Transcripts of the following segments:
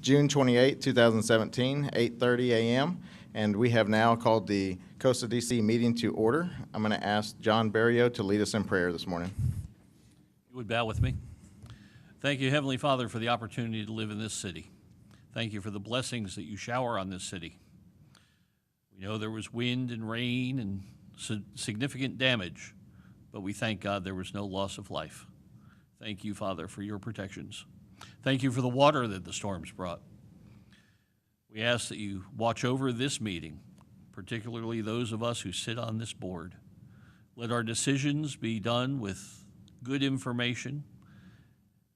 June 28, 2017, 8:30 a.m. And we have now called the Costa DC meeting to order. I'm going to ask John Barrio to lead us in prayer this morning. You would bow with me. Thank you, Heavenly Father, for the opportunity to live in this city. Thank you for the blessings that you shower on this city. We know there was wind and rain and significant damage, but we thank God there was no loss of life. Thank you, Father, for your protections. Thank you for the water that the storms brought. We ask that you watch over this meeting, particularly those of us who sit on this board. Let our decisions be done with good information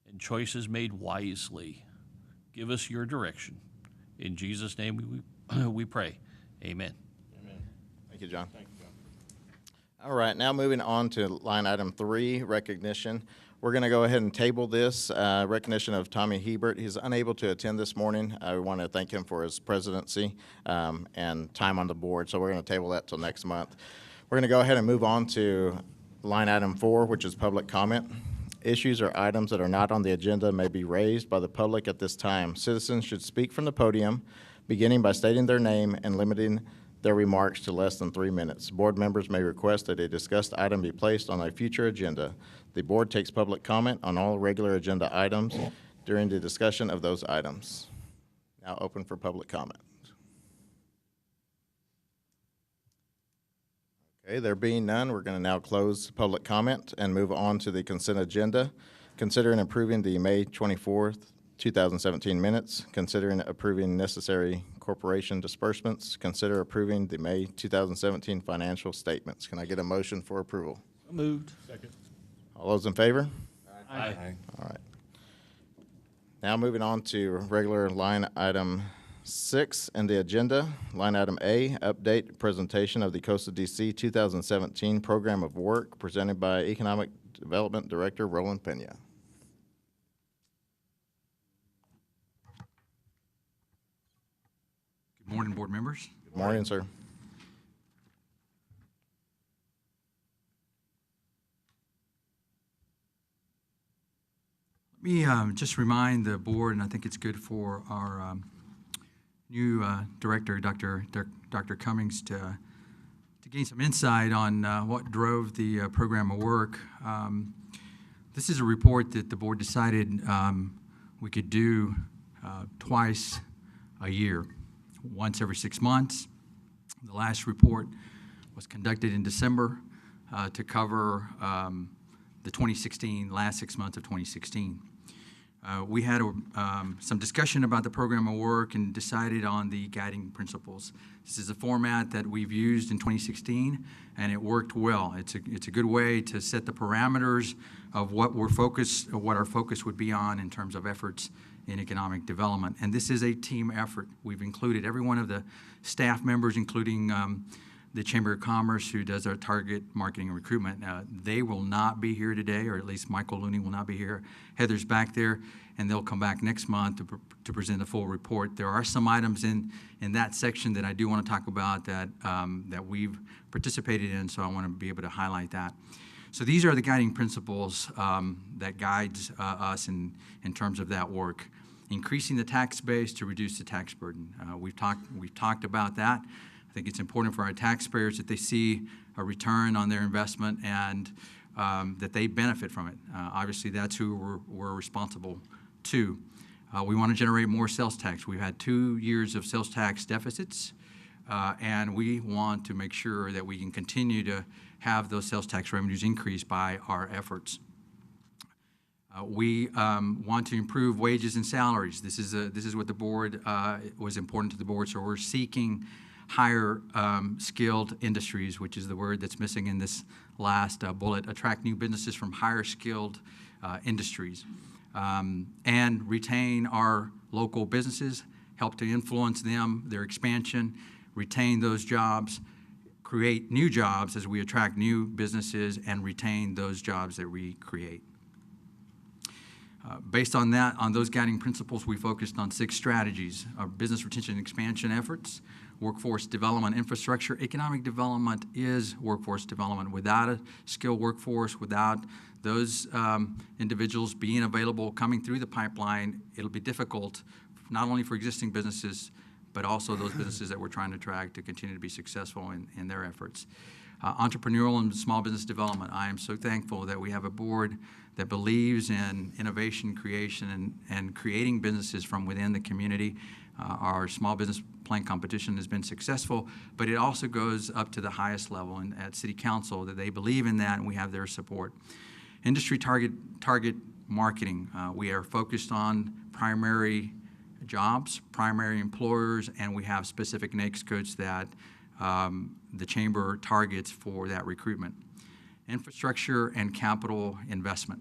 and choices made wisely. Give us your direction. In Jesus' name we pray. Amen. Amen. Thank you, John. Thank you, John. All right, now moving on to line item 3, recognition. We're going to go ahead and table this recognition of Tommy Hebert. He's unable to attend this morning. I want to thank him for his presidency and time on the board, so we're going to table that till next month. We're going to go ahead and move on to line item 4, which is public comment. Issues or items that are not on the agenda may be raised by the public at this time. Citizens should speak from the podium, beginning by stating their name and limiting their remarks to less than 3 minutes. Board members may request that a discussed item be placed on a future agenda. The board takes public comment on all regular agenda items during the discussion of those items. Now open for public comment. Okay, there being none, we're going to now close public comment and move on to the consent agenda. Considering approving the May 24th, 2017 minutes, considering approving necessary corporation disbursements, consider approving the May 2017 financial statements. Can I get a motion for approval? So moved. Second. All those in favor? Aye. All right. Now moving on to regular line item 6 in the agenda. Line item A, update presentation of the Costa DC 2017 program of work presented by Economic Development Director Roland Pena. Good morning, board members. Good morning, sir. Let me just remind the board, and I think it's good for our new director, Dr. Cummings, to gain some insight on what drove the program of work. This is a report that the board decided we could do twice a year. Once every 6 months. The last report was conducted in December to cover the 2016, last 6 months of 2016. We had some discussion about the program of work and decided on the guiding principles. This is a format that we've used in 2016, and it worked well. It's a good way to set the parameters of what our focus would be on in terms of efforts in economic development. And this is a team effort. We've included every one of the staff members, including the Chamber of Commerce, who does our target marketing and recruitment. They will not be here today, or at least Michael Looney will not be here. Heather's back there, and they'll come back next month to present a full report. There are some items in that section that I do want to talk about that we've participated in, so I want to be able to highlight that. So these are the guiding principles that guides us in terms of that work. Increasing the tax base to reduce the tax burden. We've talked about that. I think it's important for our taxpayers that they see a return on their investment and that they benefit from it. Obviously, that's who we're responsible to. We want to generate more sales tax. We've had 2 years of sales tax deficits, and we want to make sure that we can continue to have those sales tax revenues increase by our efforts. We want to improve wages and salaries. This is what the board was important to the board. So we're seeking higher skilled industries, which is the word that's missing in this last bullet. Attract new businesses from higher skilled industries, and retain our local businesses. Help to influence them, their expansion, retain those jobs, create new jobs as we attract new businesses, and retain those jobs that we create. Based on that, on those guiding principles, we focused on 6 strategies: our business retention and expansion efforts, workforce development infrastructure. Economic development is workforce development. Without a skilled workforce, without those individuals being available, coming through the pipeline, it'll be difficult not only for existing businesses, but also those businesses that we're trying to attract to continue to be successful in their efforts. Entrepreneurial and small business development. I am so thankful that we have a board that believes in innovation, creation, and creating businesses from within the community. Our small business plan competition has been successful, but it also goes up to the highest level and at City Council that they believe in that, and we have their support. Industry target marketing. We are focused on primary jobs, primary employers, and we have specific NAICS codes that the Chamber targets for that recruitment. Infrastructure and capital investment.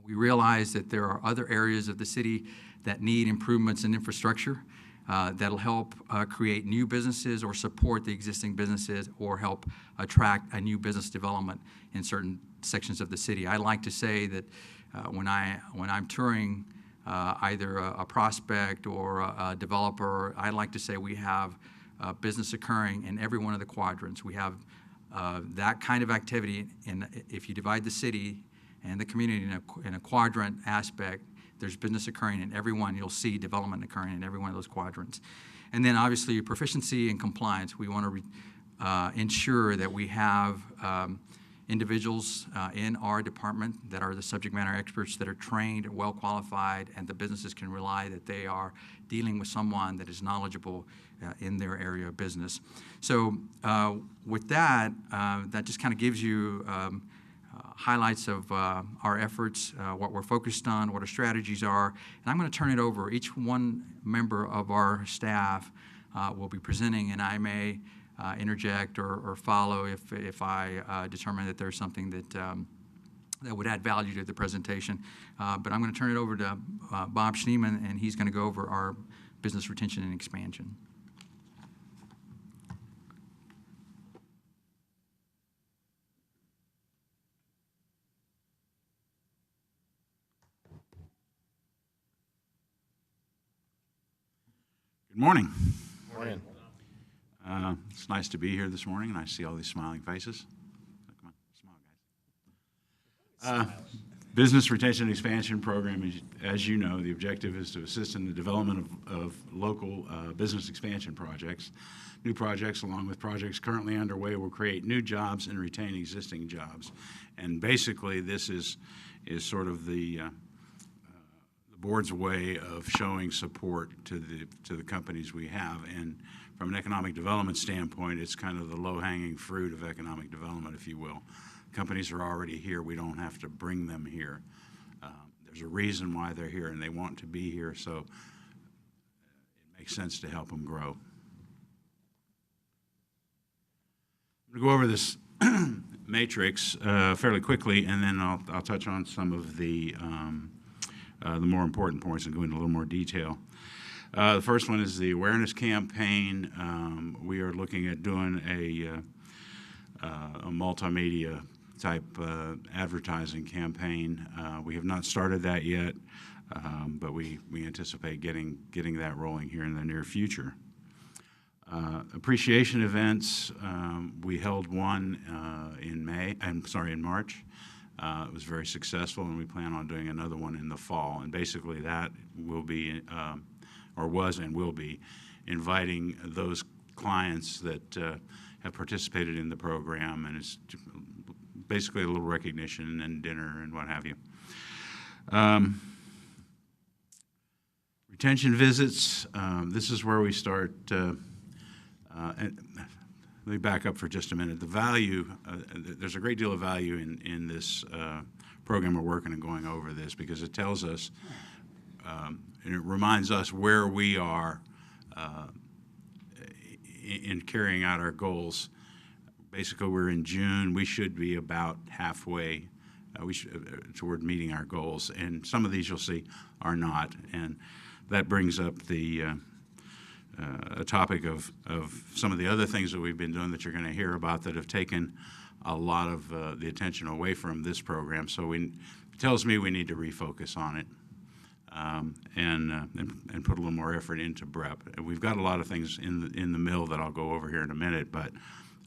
We realize that there are other areas of the city that need improvements in infrastructure that'll help create new businesses or support the existing businesses or help attract a new business development in certain sections of the city. I like to say that when I'm touring either a prospect or a developer, I like to say we have business occurring in every one of the quadrants. We have that kind of activity, and if you divide the city and the community in a quadrant aspect, there's business occurring in every one. You'll see development occurring in every one of those quadrants. And then obviously proficiency and compliance. We want to ensure that we have individuals in our department that are the subject matter experts that are trained, well qualified, and the businesses can rely that they are dealing with someone that is knowledgeable in their area of business. So with that, that just kind of gives you highlights of our efforts, what we're focused on, what our strategies are. And I'm going to turn it over. Each one member of our staff will be presenting, and I may interject or follow if I determine that there's something that would add value to the presentation. But I'm going to turn it over to Bob Schneeman, and he's going to go over our business retention and expansion. Good morning. Morning. It's nice to be here this morning, and I see all these smiling faces. Come on, smile, guys. Business Retention and Expansion Program, as you know, the objective is to assist in the development of local business expansion projects. New projects, along with projects currently underway, will create new jobs and retain existing jobs. And basically, this is sort of the board's way of showing support to the companies we have. And from an economic development standpoint, it's kind of the low-hanging fruit of economic development, if you will. Companies are already here. We don't have to bring them here. There's a reason why they're here, and they want to be here, so it makes sense to help them grow. I'm going to go over this matrix fairly quickly, and then I'll touch on some of the more important points and go into a little more detail. The first one is the awareness campaign. We are looking at doing a multimedia type advertising campaign. We have not started that yet, but we anticipate getting that rolling here in the near future. Appreciation events. We held one in March. It was very successful, and we plan on doing another one in the fall. And basically that will be, or was and will be, inviting those clients that have participated in the program, and it's basically a little recognition and dinner and what have you. Retention visits. This is where we start. Let me back up for just a minute. The value, there's a great deal of value in this program we're working and going over this, because it tells us, and it reminds us where we are in carrying out our goals. Basically, we're in June. We should be about halfway toward meeting our goals, and some of these you'll see are not, and that brings up the a topic of some of the other things that we've been doing that you're going to hear about that have taken a lot of the attention away from this program. So it tells me we need to refocus on it and put a little more effort into BREP. We've got a lot of things in the mill that I'll go over here in a minute, but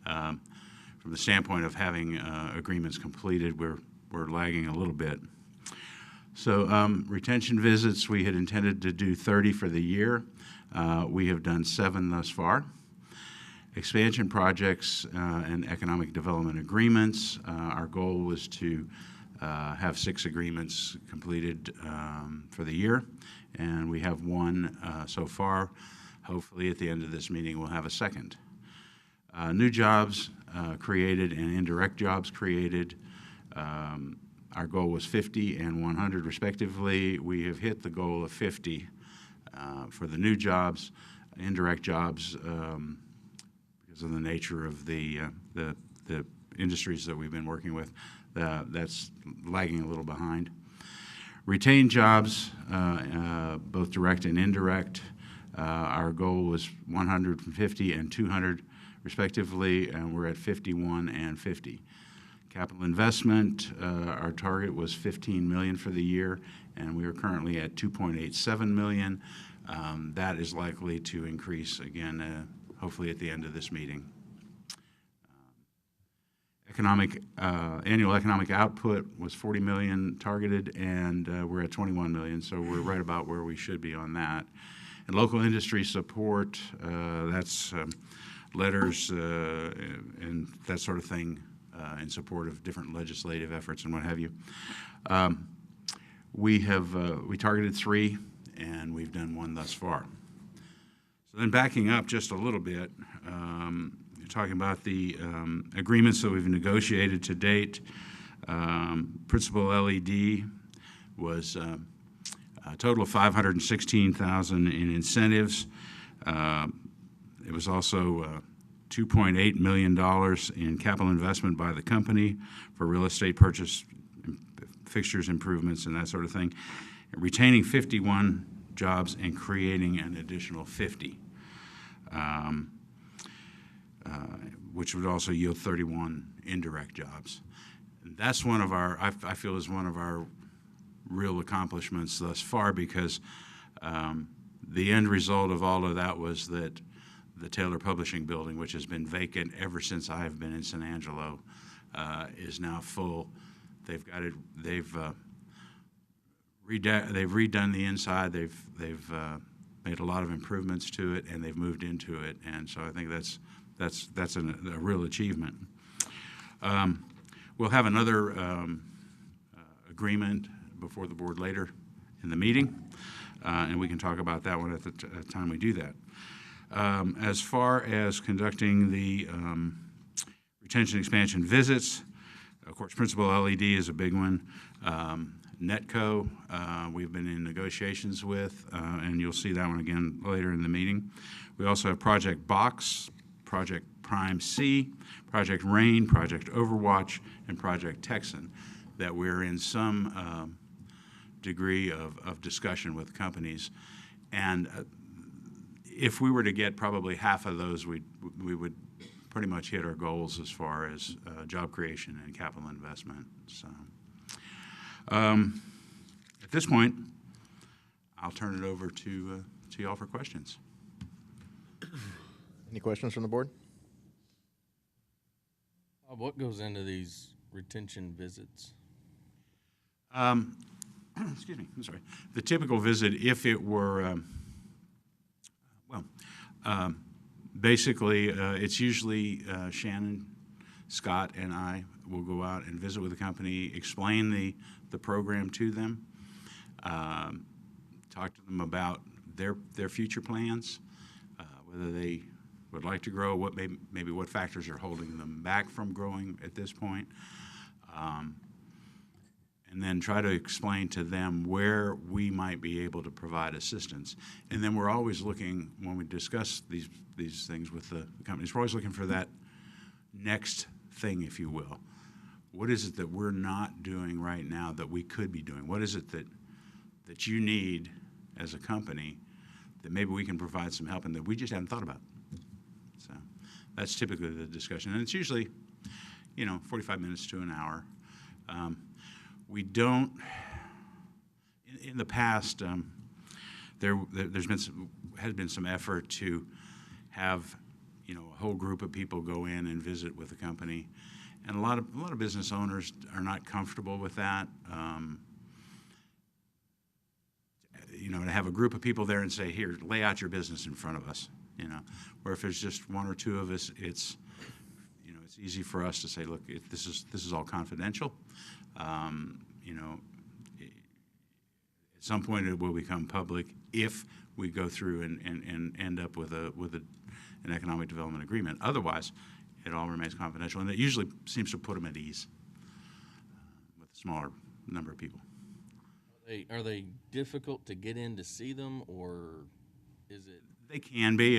from the standpoint of having agreements completed, we're lagging a little bit. So retention visits, we had intended to do 30 for the year. We have done 7 thus far. Expansion projects and economic development agreements. Our goal was to have 6 agreements completed for the year, and we have 1 so far. Hopefully at the end of this meeting we'll have a second. New jobs created and indirect jobs created. Our goal was 50 and 100 respectively. We have hit the goal of 50 for the new jobs. Indirect jobs, because of the nature of the industries that we've been working with, that's lagging a little behind. Retained jobs, both direct and indirect. Our goal was 150 and 200 respectively, and we're at 51 and 50. Capital investment, our target was $15 million for the year, and we are currently at $2.87 million. That is likely to increase again, hopefully at the end of this meeting. Annual economic output was $40 million targeted, and we're at $21 million, so we're right about where we should be on that. And local industry support, that's letters and that sort of thing in support of different legislative efforts and what have you. We targeted 3, and we've done 1 thus far. So then backing up just a little bit, you're talking about the agreements that we've negotiated to date. Principal LED was a total of $516,000 in incentives. It was also $2.8 million in capital investment by the company for real estate purchase, fixtures improvements, and that sort of thing. Retaining 51 jobs and creating an additional 50, which would also yield 31 indirect jobs. And that's one of our, I feel, is one of our real accomplishments thus far, because the end result of all of that was that the Taylor Publishing Building, which has been vacant ever since I have been in San Angelo, is now full. They've redone the inside. They've made a lot of improvements to it, and they've moved into it. And so I think that's a real achievement. We'll have another agreement before the board later in the meeting, and we can talk about that one at the time we do that. As far as conducting the retention expansion visits, of course, Principal LED is a big one. Netco, we've been in negotiations with, and you'll see that one again later in the meeting. We also have Project Box, Project Prime C, Project Rain, Project Overwatch, and Project Texan that we're in some degree of discussion with companies. And if we were to get probably half of those, we would pretty much hit our goals as far as job creation and capital investment. So at this point, I'll turn it over to y'all for questions. Any questions from the board? What goes into these retention visits? Excuse me, I'm sorry. The typical visit, if it were, basically, it's usually Shannon, Scott, and I will go out and visit with the company, explain the program to them, talk to them about their future plans, whether they would like to grow, maybe what factors are holding them back from growing at this point, and then try to explain to them where we might be able to provide assistance. And then we're always looking, when we discuss these things with the companies, we're always looking for that next thing, if you will. What is it that we're not doing right now that we could be doing? What is it that you need as a company that maybe we can provide some help in that we just haven't thought about? So that's typically the discussion. And it's usually, 45 minutes to an hour. We don't, in the past, has been some effort to have, a whole group of people go in and visit with the company, and a lot of business owners are not comfortable with that. you know, to have a group of people there and say, here, lay out your business in front of us, you know. Where if there's just one or two of us, it's, you know, it's easy for us to say, look, this is all confidential. You know, at some point it will become public if we go through and end up with an economic development agreement. Otherwise, it all remains confidential, and it usually seems to put them at ease with a smaller number of people. Are they difficult to get in to see them, or is it? They can be.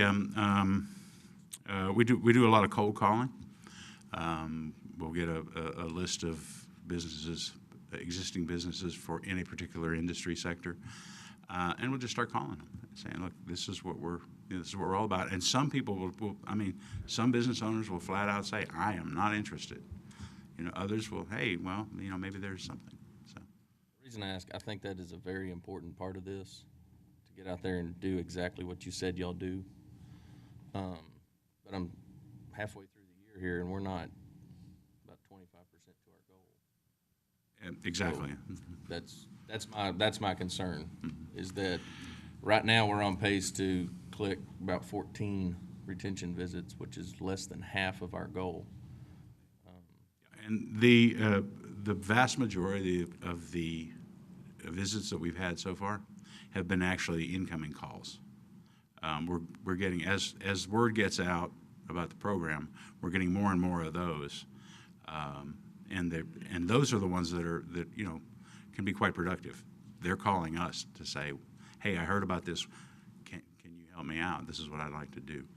We do a lot of cold calling. We'll get a list of businesses, existing businesses for any particular industry sector, and we'll just start calling them, saying, "Look, this is what we're all about." And some people will. I mean, some business owners will flat out say, "I am not interested." You know, others will, "Hey, well, you know, maybe there's something." So, The reason I ask, I think that is a very important part of this, to get out there and do exactly what you said y'all do. But I'm halfway through the year here, and we're not about 25% to our goal. exactly. That's my concern, is that right now we're on pace to click about 14 retention visits, which is less than half of our goal. And the vast majority of the visits that we've had so far have been actually incoming calls. We're getting, as word gets out about the program, we're getting more and more of those, and those are the ones that you know can be quite productive. They're calling us to say, "Hey, I heard about this. Can you help me out? This is what I'd like to do."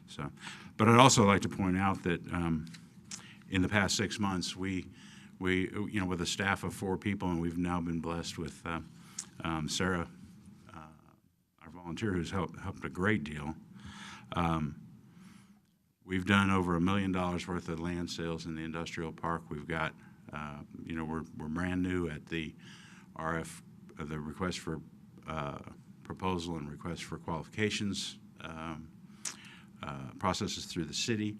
So, but I'd also like to point out that in the past 6 months, we you know, with a staff of 4 people, and we've now been blessed with Sarah, our volunteer, who's helped a great deal. We've done over $1 million worth of land sales in the industrial park. We've got, you know, we're brand new at the the request for proposal and request for qualifications processes through the city.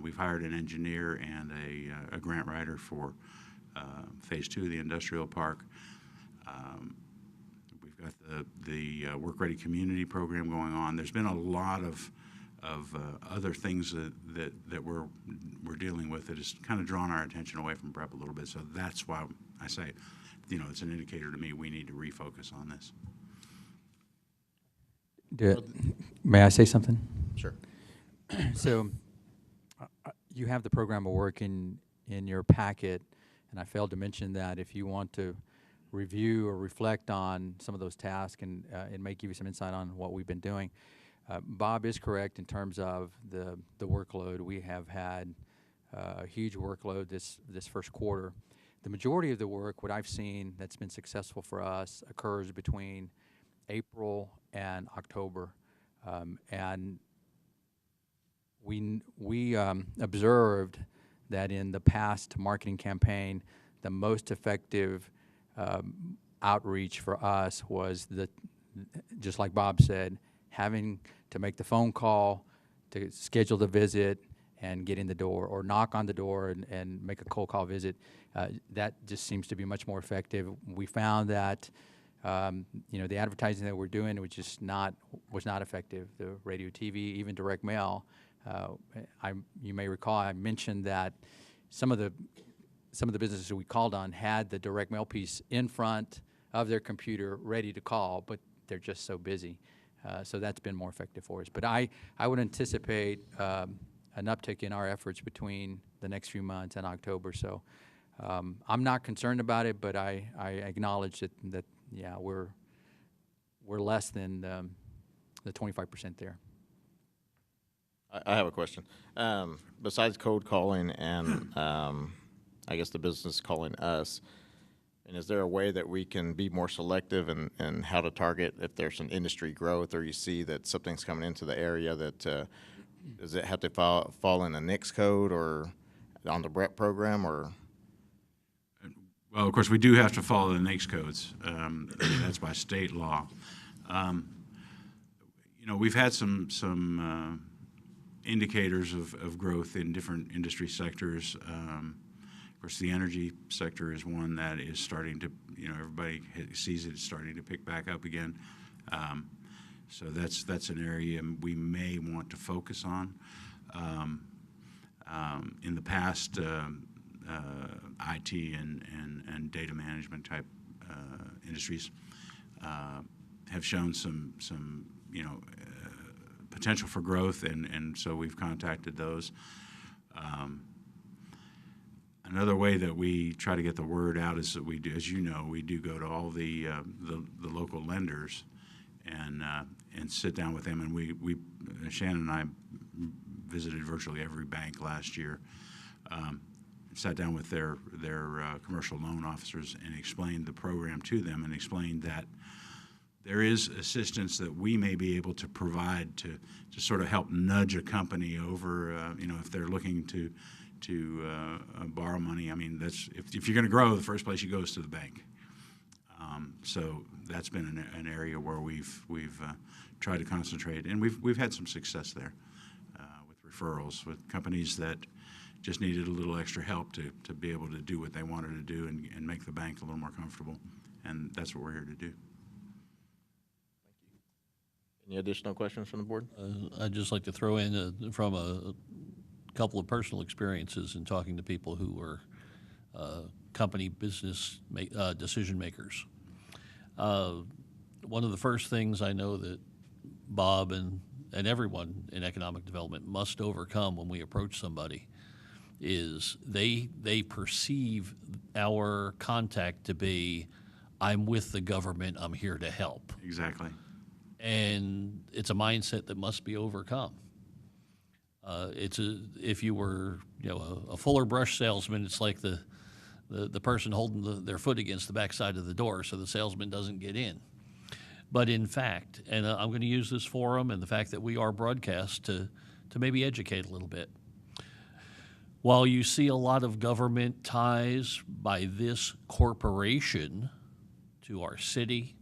We've hired an engineer and a grant writer for Phase 2 of the industrial park. We've got the Work Ready Community program going on. There's been a lot of other things that we're dealing with that has kind of drawn our attention away from prep a little bit. So that's why I say, you know, it's an indicator to me we need to refocus on this. May I say something? Sure. So you have the program of work in your packet, and I failed to mention that if you want to review or reflect on some of those tasks, and it may give you some insight on what we've been doing. Bob is correct in terms of the workload. We have had a huge workload this first quarter. The majority of the work, what I've seen that's been successful for us, occurs between April and October, and we observed that in the past marketing campaign, the most effective outreach for us was just like Bob said, having to make the phone call to schedule the visit and get in the door, or knock on the door and make a cold call visit. That just seems to be much more effective. We found that you know, the advertising that we're doing was not effective. The radio, TV, even direct mail. You may recall I mentioned that some of the businesses we called on had the direct mail piece in front of their computer ready to call, but they're just so busy. So that's been more effective for us. But I would anticipate an uptick in our efforts between the next few months and October. So I'm not concerned about it, but I acknowledge that yeah, we're less than the 25% there. I have a question. Besides cold calling and I guess the business calling us, and is there a way that we can be more selective in how to target if there's an industry growth, or you see that something's coming into the area that does it have to fall in a NICS code or on the BREP program, or? Well, of course, we do have to follow the NAICS codes. That's by state law. You know, we've had some indicators of growth in different industry sectors. Of course, the energy sector is one that is starting to, everybody sees it starting to pick back up again. So that's an area we may want to focus on. In the past, IT and data management type industries have shown some potential for growth, and so we've contacted those. Another way that we try to get the word out is that we do, as you know, we do go to all the local lenders and sit down with them, and we Shannon and I visited virtually every bank last year. Sat down with their commercial loan officers and explained the program to them, and explained that there is assistance that we may be able to provide to sort of help nudge a company over, if they're looking to borrow money. I mean, that's if you're going to grow, the first place you go is to the bank. So that's been an area where we've tried to concentrate, and we've had some success there with referrals with companies that just needed a little extra help to be able to do what they wanted to do and make the bank a little more comfortable, and that's what we're here to do. Any additional questions from the board? I'd just like to throw in from a couple of personal experiences in talking to people who were company business decision makers. One of the first things I know that Bob and everyone in economic development must overcome when we approach somebody is they perceive our contact to be, I'm with the government, I'm here to help. Exactly. And it's a mindset that must be overcome. If you were a Fuller brush salesman, it's like the person holding their foot against the backside of the door so the salesman doesn't get in. But in fact, and I'm going to use this forum and the fact that we are broadcast to maybe educate a little bit. While you see a lot of government ties by this corporation to our city,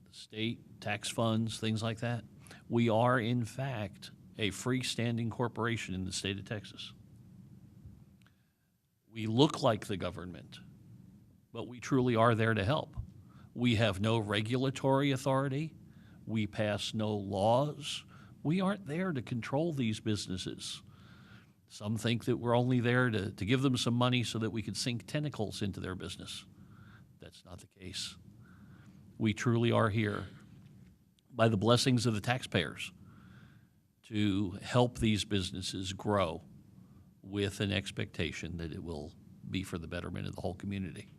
the state, tax funds, things like that, we are in fact a freestanding corporation in the state of Texas. We look like the government, but we truly are there to help. We have no regulatory authority. We pass no laws. We aren't there to control these businesses. Some think that we're only there to give them some money so that we could sink tentacles into their business. That's not the case. We truly are here by the blessings of the taxpayers to help these businesses grow with an expectation that it will be for the betterment of the whole community.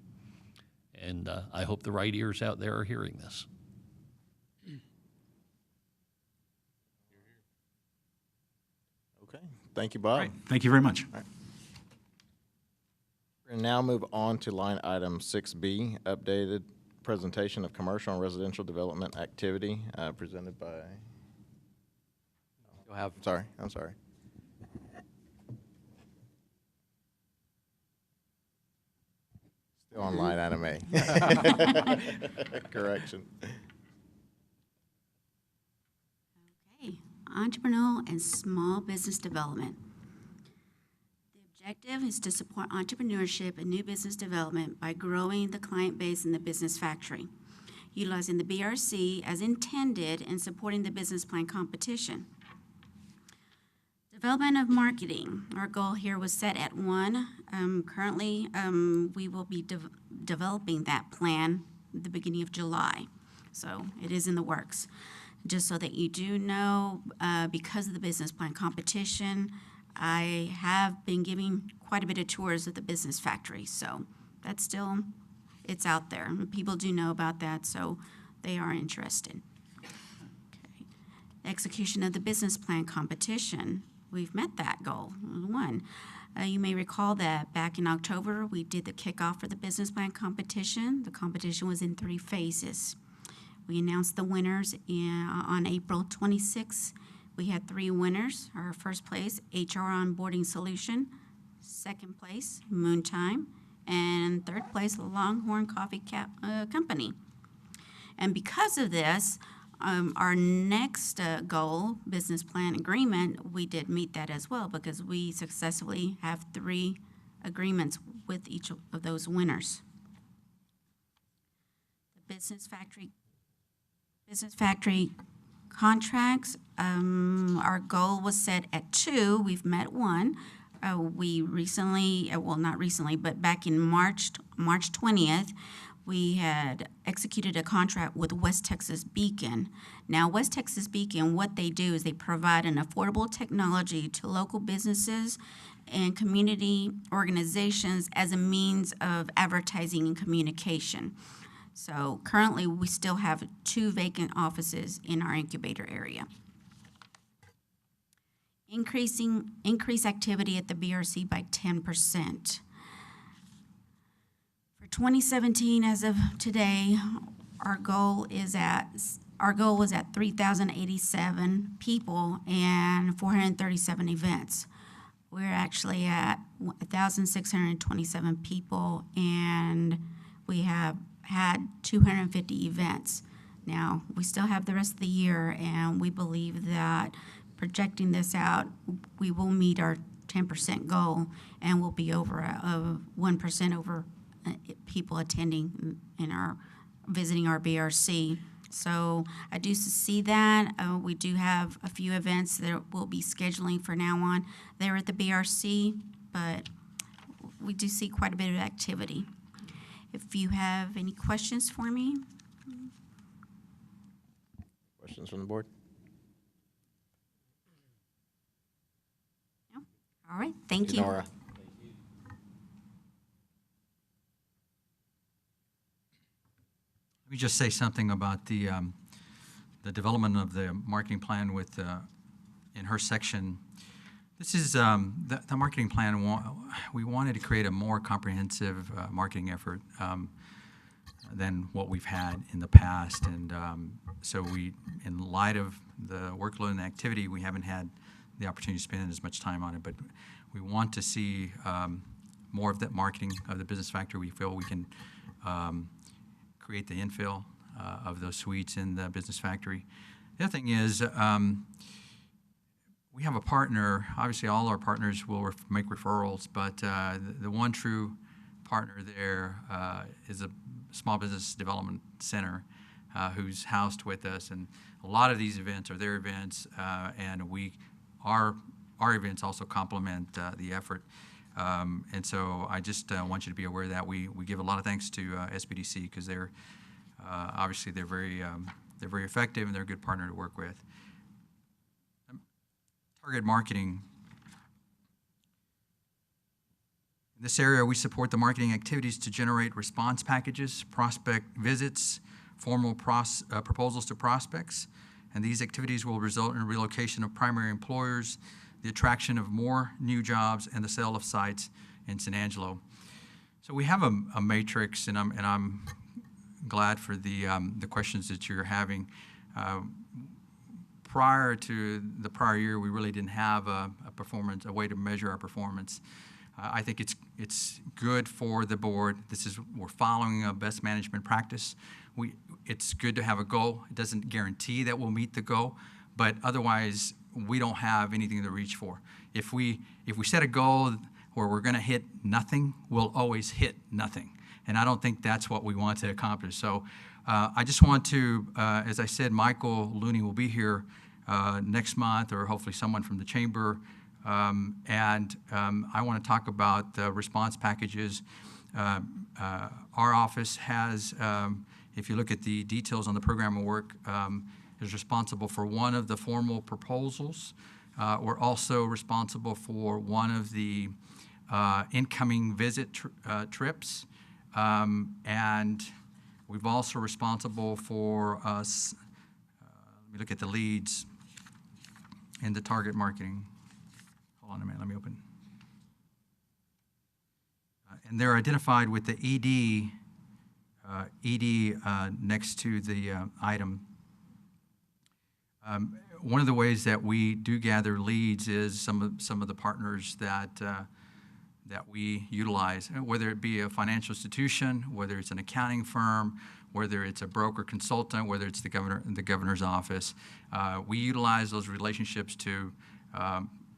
And I hope the right ears out there are hearing this. Okay, thank you, Bob. All right. Thank you very much. We're going to now move on to line item 6B, updated presentation of commercial and residential development activity, presented by, I'm sorry. Still on line item A. Correction. Okay, entrepreneurial and small business development. The objective is to support entrepreneurship and new business development by growing the client base in the business factory, utilizing the BRC as intended and supporting the business plan competition. Development of marketing. Our goal here was set at 1. Currently, we will be developing that plan at the beginning of July. So it is in the works. Just so that you do know, because of the business plan competition, I have been giving quite a bit of tours of the business factory. So that's still, it's out there. People do know about that, so they are interested. Okay. Execution of the business plan competition. We've met that goal, 1. You may recall that back in October, we did the kickoff for the business plan competition. The competition was in 3 phases. We announced the winners on April 26th. We had 3 winners. Our first place, HR Onboarding Solution. Second place, Moontime. And third place, Longhorn Coffee Company. And because of this, our next goal, business plan agreement, we did meet that as well because we successfully have 3 agreements with each of those winners. The business factory contracts, our goal was set at 2. We've met 1. We recently, well, not recently, but back in March 20th, we had executed a contract with West Texas Beacon. Now, West Texas Beacon, what they do is they provide an affordable technology to local businesses and community organizations as a means of advertising and communication. So currently, we still have 2 vacant offices in our incubator area. Increase activity at the BRC by 10%. For 2017, as of today, our goal was at 3,087 people and 437 events. We're actually at 1,627 people, and we have had 250 events. Now, we still have the rest of the year, and we believe that projecting this out, we will meet our 10% goal, and we'll be over 1% over people attending in our visiting our BRC. So I do see that. We do have a few events that we'll be scheduling for now on there at the BRC, but we do see quite a bit of activity. If you have any questions for me. Questions from the board? No? All right, thank you. Nora. Let me just say something about the development of the marketing plan with, in her section. This is the marketing plan. We wanted to create a more comprehensive marketing effort than what we've had in the past. And so we, in light of the workload and activity, we haven't had the opportunity to spend as much time on it. But we want to see more of that marketing of the business factory. We feel we can create the infill of those suites in the business factory. The other thing is we have a partner. Obviously, all our partners will make referrals, but the one true partner there is a small business development center who's housed with us, and a lot of these events are their events, and our events also complement the effort. And so I just want you to be aware of that we give a lot of thanks to SBDC because they're obviously they're very effective and they're a good partner to work with. Target marketing. In this area, we support the marketing activities to generate response packages, prospect visits, formal proposals to prospects, and these activities will result in relocation of primary employers, the attraction of more new jobs, and the sale of sites in San Angelo. So we have a matrix, and I'm glad for the questions that you're having. Prior to the prior year, we really didn't have a way to measure our performance. I think it's good for the board. We're following a best management practice. It's good to have a goal. It doesn't guarantee that we'll meet the goal, but otherwise we don't have anything to reach for. If we set a goal where we're going to hit nothing, we'll always hit nothing, and I don't think that's what we want to accomplish. So I just want to, as I said, Michael Looney will be here next month, or hopefully someone from the chamber, and I want to talk about the response packages. Our office has, if you look at the details on the program of work, is responsible for one of the formal proposals. We're also responsible for one of the incoming visit trips, and we've also responsible for us. Let me look at the leads in the target marketing. Hold on a minute, let me open. And they're identified with the ED next to the item. One of the ways that we do gather leads is some of the partners that we utilize, whether it be a financial institution, whether it's an accounting firm, whether it's a broker consultant, whether it's the governor's office. We utilize those relationships to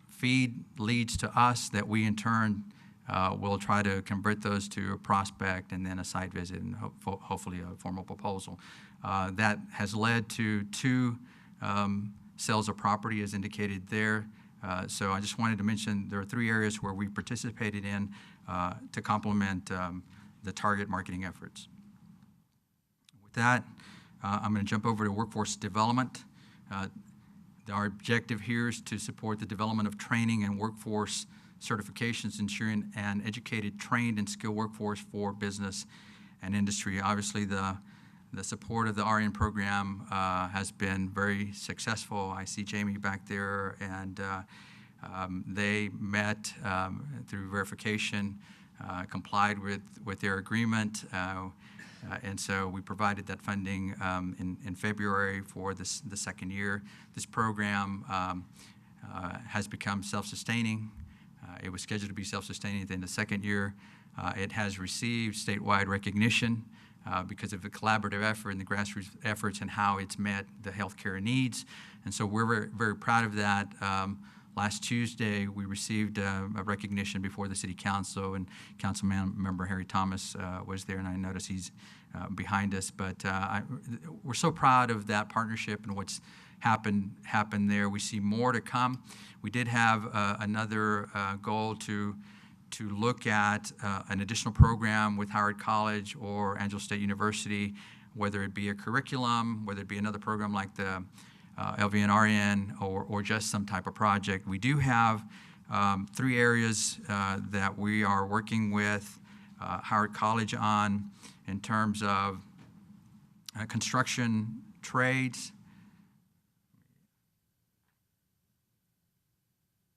feed leads to us that we in turn we'll try to convert those to a prospect and then a site visit and hopefully a formal proposal. That has led to 2 sales of property as indicated there. So I just wanted to mention there are 3 areas where we participated in to complement the target marketing efforts. With that, I'm going to jump over to workforce development. Our objective here is to support the development of training and workforce certifications, ensuring an educated, trained, and skilled workforce for business and industry. Obviously, the support of the RN program has been very successful. I see Jamie back there, and they met through verification, complied with their agreement, and so we provided that funding in February for the second year. This program has become self-sustaining. It was scheduled to be self-sustaining at the end of the second year. It has received statewide recognition because of the collaborative effort and the grassroots efforts and how it's met the healthcare needs. And so we're very, very proud of that. Last Tuesday, we received a recognition before the City Council, and Councilmember Harry Thomas was there, and I notice he's behind us. But we're so proud of that partnership and what's happened there. We see more to come. We did have another goal to look at an additional program with Howard College or Angelo State University, whether it be a curriculum, whether it be another program like the LVN-RN or just some type of project. We do have 3 areas that we are working with Howard College on in terms of construction trades.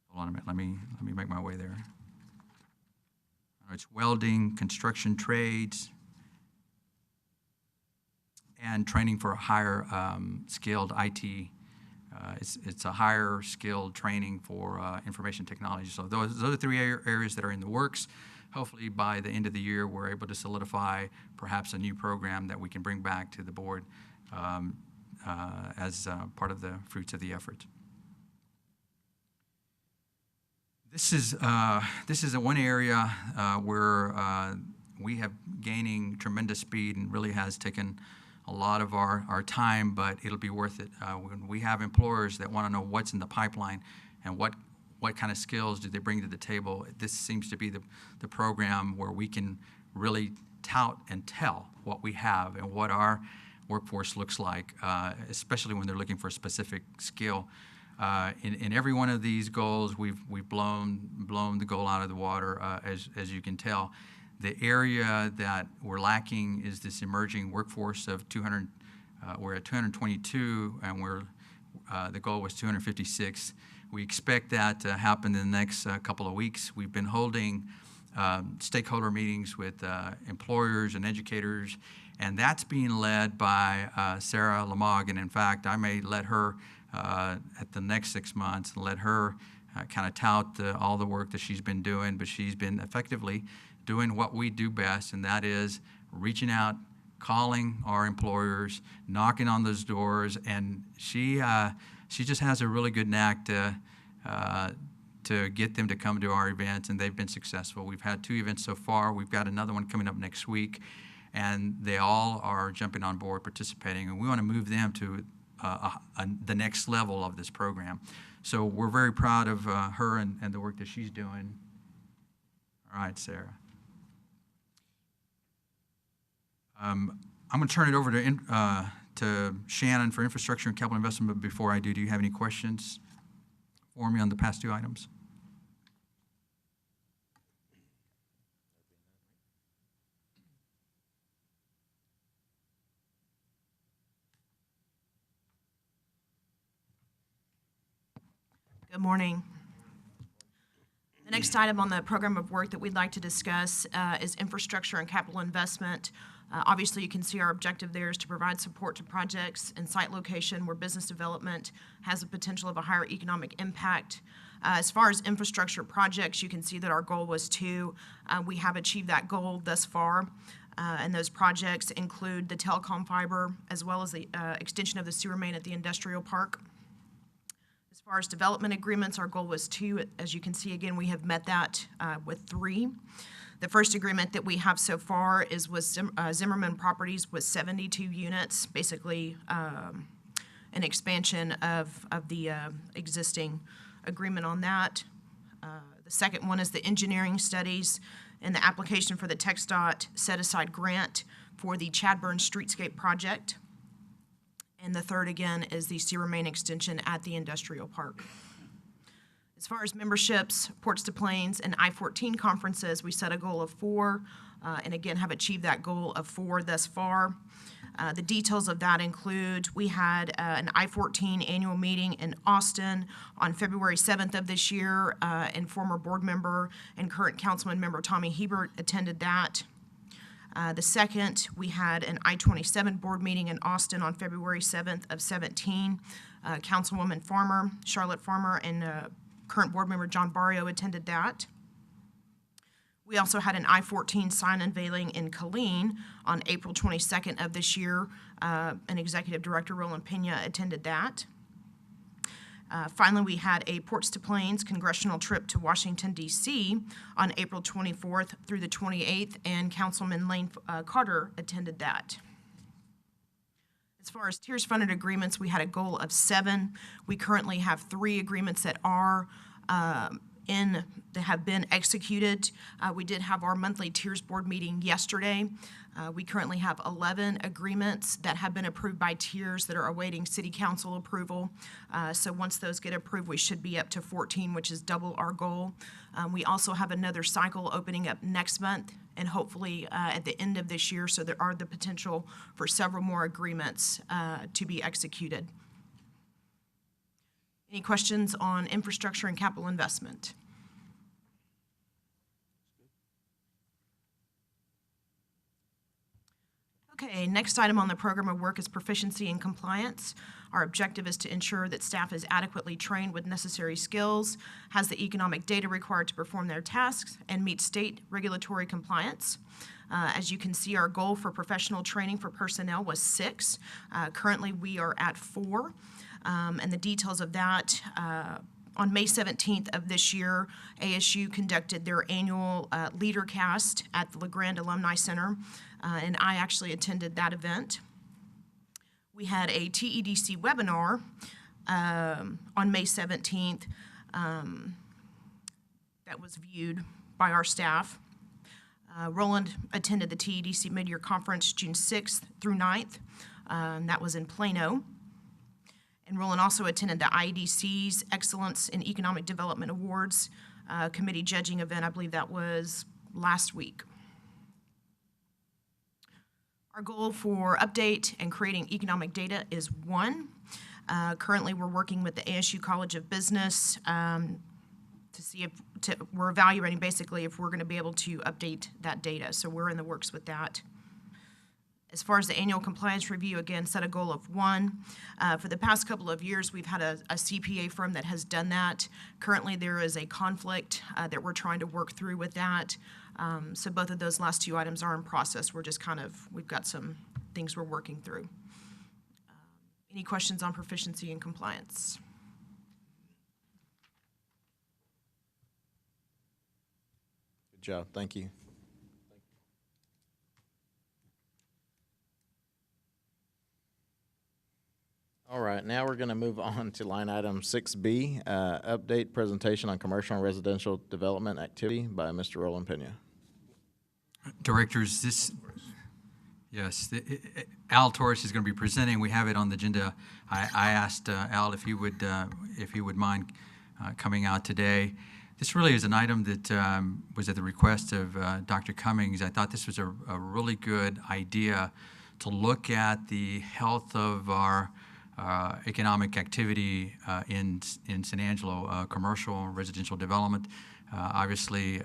Hold on a minute, let me make my way there. It's welding, construction trades, and training for a higher skilled IT. It's a higher skilled training for information technology. So those are 3 areas that are in the works. Hopefully by the end of the year, we're able to solidify perhaps a new program that we can bring back to the board as part of the fruits of the effort. This is one area where we have gaining tremendous speed and really has taken a lot of our time, but it'll be worth it. When we have employers that want to know what's in the pipeline and what kind of skills do they bring to the table, this seems to be the program where we can really tout and tell what we have and what our workforce looks like, especially when they're looking for a specific skill. In every one of these goals, we've blown the goal out of the water, as you can tell. The area that we're lacking is this emerging workforce of 200. We're at 222, and the goal was 256. We expect that to happen in the next couple of weeks. We've been holding stakeholder meetings with employers and educators, and that's being led by Sarah Lamog. And in fact, I may let her at the next 6 months and let her kind of tout all the work that she's been doing, but she's been effectively doing what we do best, and that is reaching out, calling our employers, knocking on those doors, and she just has a really good knack to get them to come to our events, and they've been successful. We've had 2 events so far. We've got another one coming up next week, and they all are jumping on board, participating, and we want to move them to the next level of this program. So we're very proud of her and the work that she's doing. All right, Sarah. I'm going to turn it over to Shannon for infrastructure and capital investment, but before I do you have any questions for me on the past 2 items? Good morning. The next item on the program of work that we'd like to discuss is infrastructure and capital investment. Obviously, you can see our objective there is to provide support to projects and site location where business development has the potential of a higher economic impact. As far as infrastructure projects, you can see that our goal was 2. We have achieved that goal thus far, and those projects include the telecom fiber as well as the extension of the sewer main at the industrial park. As far as development agreements, our goal was 2. As you can see, again, we have met that with 3. The first agreement that we have so far is with Zimmerman Properties with 72 units, basically an expansion of the existing agreement on that. The second one is the engineering studies and the application for the TxDOT set-aside grant for the Chadburn Streetscape project. And the third, again, is the sewer main extension at the industrial park. As far as memberships, Ports to Plains, and I-14 conferences, we set a goal of 4, and again, have achieved that goal of 4 thus far. The details of that include, we had an I-14 annual meeting in Austin on February 7th of this year, and former board member and current councilman member Tommy Hebert attended that. The second, we had an I-27 board meeting in Austin on February 7th of 17. Councilwoman Farmer, Charlotte Farmer, and current board member John Barrio attended that. We also had an I-14 sign unveiling in Killeen on April 22nd of this year. And Executive Director Roland Pena attended that. Finally, we had a Ports to Plains congressional trip to Washington, D.C. on April 24th through the 28th, and Councilman Lane Carter attended that. As far as tiers-funded agreements, we had a goal of 7. We currently have 3 agreements that are that have been executed. We did have our monthly tiers board meeting yesterday. We currently have 11 agreements that have been approved by tiers that are awaiting city council approval. So once those get approved, we should be up to 14, which is double our goal. We also have another cycle opening up next month and hopefully at the end of this year. So there are the potential for several more agreements to be executed. Any questions on infrastructure and capital investment? Okay, next item on the program of work is proficiency and compliance. Our objective is to ensure that staff is adequately trained with necessary skills, has the economic data required to perform their tasks, and meet state regulatory compliance. As you can see, our goal for professional training for personnel was 6. Currently, we are at 4. And the details of that, on May 17th of this year, ASU conducted their annual LeaderCast at the LeGrand Alumni Center, and I actually attended that event. We had a TEDC webinar on May 17th that was viewed by our staff. Roland attended the TEDC Mid-Year Conference June 6th through 9th. That was in Plano. And Roland also attended the IEDC's Excellence in Economic Development Awards committee judging event. I believe that was last week. Our goal for update and creating economic data is 1. Currently, we're working with the ASU College of Business to see if we're evaluating basically if we're going to be able to update that data. So we're in the works with that. As far as the annual compliance review, again, set a goal of 1. For the past couple of years, we've had a CPA firm that has done that. Currently, there is a conflict that we're trying to work through with that. So both of those last 2 items are in process. We're just we've got some things we're working through. Any questions on proficiency and compliance? Good job. Thank you. All right, now we're going to move on to line item 6B, update presentation on commercial and residential development activity by Mr. Roland Pena. Directors, Al Torres is going to be presenting. We have it on the agenda. I asked Al if he would mind coming out today. This really is an item that was at the request of Dr. Cummings. I thought this was a really good idea to look at the health of our economic activity in San Angelo, commercial residential development. Obviously,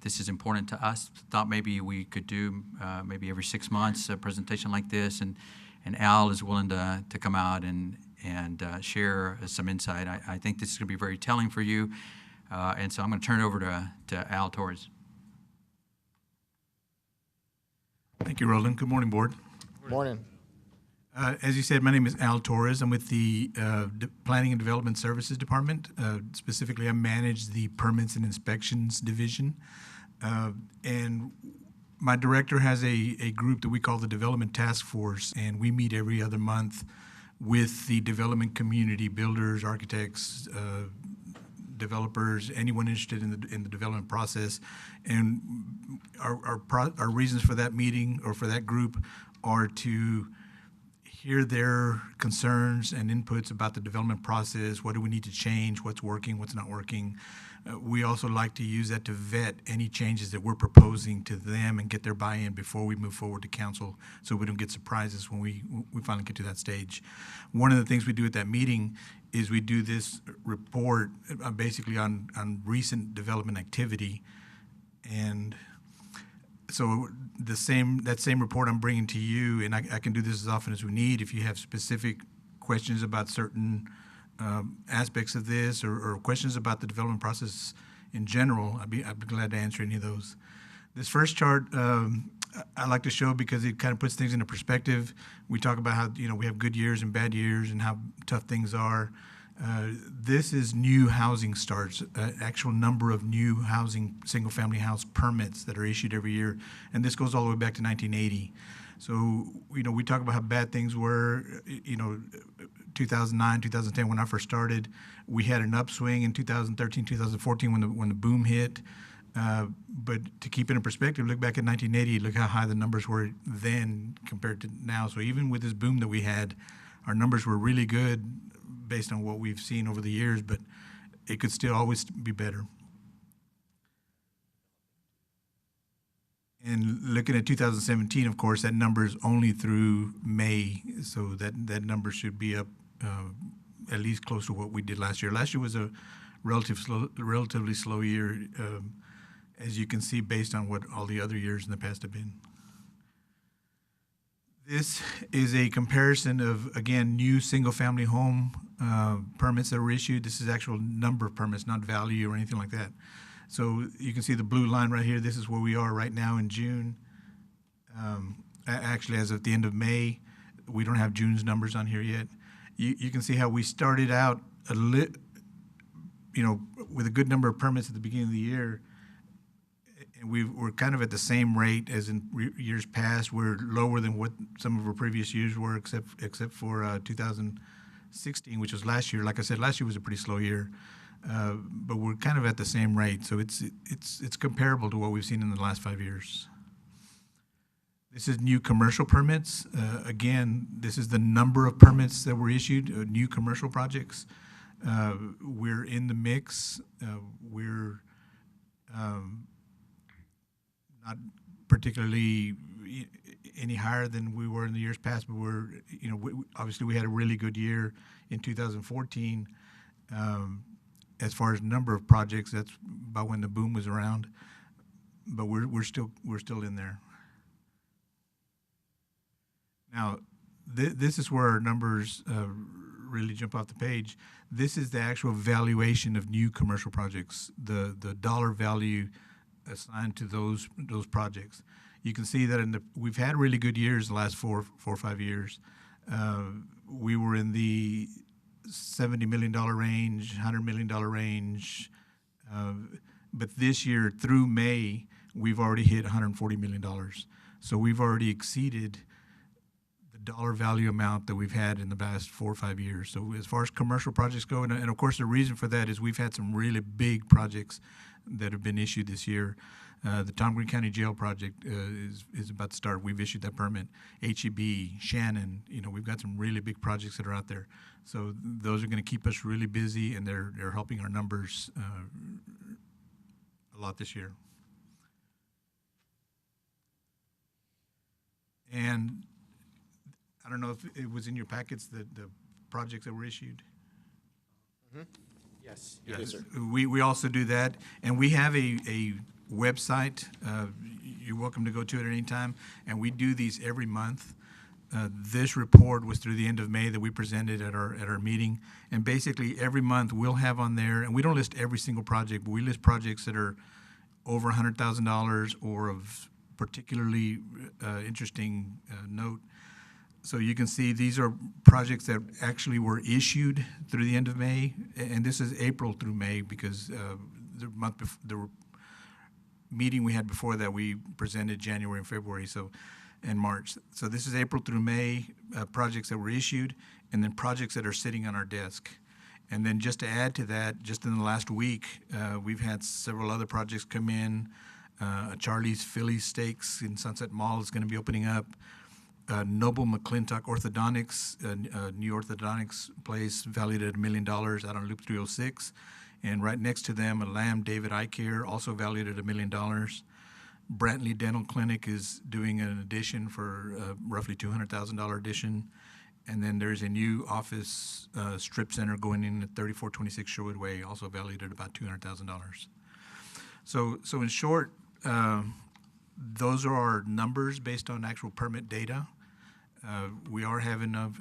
this is important to us. Thought maybe we could do maybe every 6 months a presentation like this, and Al is willing to come out and share some insight. I think this is going to be very telling for you, and so I'm going to turn it over to Al Torres. Thank you, Roland. Good morning, Board. Morning. As you said, my name is Al Torres. I'm with the Planning and Development Services Department. Specifically, I manage the Permits and Inspections Division. And my director has a group that we call the Development Task Force, and we meet every other month with the development community, builders, architects, developers, anyone interested in the development process. And our reasons for that meeting or for that group are to hear their concerns and inputs about the development process. What do we need to change? What's working? What's not working? We also like to use that to vet any changes that we're proposing to them and get their buy-in before we move forward to council, so we don't get surprises when we finally get to that stage. One of the things we do at that meeting is we do this report basically on recent development activity. And so that same report I'm bringing to you, and I can do this as often as we need. If you have specific questions about certain aspects of this or questions about the development process in general, I'd be glad to answer any of those. This first chart I like to show because it kind of puts things into perspective. We talk about how we have good years and bad years and how tough things are. This is new housing starts, actual number of new housing, single-family house permits that are issued every year, and this goes all the way back to 1980. So, we talk about how bad things were, 2009, 2010, when I first started. We had an upswing in 2013, 2014 when the boom hit. But to keep it in perspective, look back at 1980, look how high the numbers were then compared to now. So even with this boom that we had, our numbers were really good based on what we've seen over the years, but it could still always be better. And looking at 2017, of course, that number is only through May, so that number should be up at least close to what we did last year. Last year was a relatively slow year, as you can see, based on what all the other years in the past have been. This is a comparison of, again, new single-family home permits that were issued. This is actual number of permits, not value or anything like that. So you can see the blue line right here. This is where we are right now in June. Actually, as of the end of May, we don't have June's numbers on here yet. You can see how we started out with a good number of permits at the beginning of the year. And we're kind of at the same rate as in years past. We're lower than what some of our previous years were, except for 2016, which was last year. Like I said, last year was a pretty slow year. But we're kind of at the same rate, so it's comparable to what we've seen in the last 5 years. This is new commercial permits. Again, this is the number of permits that were issued, new commercial projects. We're in the mix. We're not particularly any higher than we were in the years past, but obviously we had a really good year in 2014. As far as number of projects, that's about when the boom was around, but we're still in there. Now, this is where our numbers really jump off the page. This is the actual valuation of new commercial projects, the dollar value assigned to those projects. You can see that we've had really good years the last four or 5 years. We were in the $70 million range, $100 million range. But this year, through May, we've already hit $140 million. So we've already exceeded the dollar value amount that we've had in the past 4 or 5 years. So as far as commercial projects go, and of course the reason for that is we've had some really big projects that have been issued this year. The Tom Green County Jail project is about to start. We've issued that permit. HEB, Shannon, we've got some really big projects that are out there. So those are going to keep us really busy, and they're helping our numbers a lot this year. And I don't know if it was in your packets, the projects that were issued. Mm-hmm. Yes, sir. We also do that, and we have a website. You're welcome to go to it at any time, and we do these every month. This report was through the end of May that we presented at our meeting, and basically every month we'll have on there, and we don't list every single project, but we list projects that are over $100,000 or of particularly interesting note. So you can see these are projects that actually were issued through the end of May, and this is April through May because the meeting we had before that, we presented January and February, and March. So this is April through May, projects that were issued, and then projects that are sitting on our desk. And then just to add to that, just in the last week, we've had several other projects come in. Charlie's Philly Steaks in Sunset Mall is going to be opening up. Noble McClintock Orthodontics, a new orthodontics place valued at $1 million out on Loop 306. And right next to them, a Lamb David Eye Care, also valued at $1 million. Brantley Dental Clinic is doing an addition for roughly $200,000 addition. And then there's a new office strip center going in at 3426 Sherwood Way, also valued at about $200,000. So in short, those are our numbers based on actual permit data. We are having a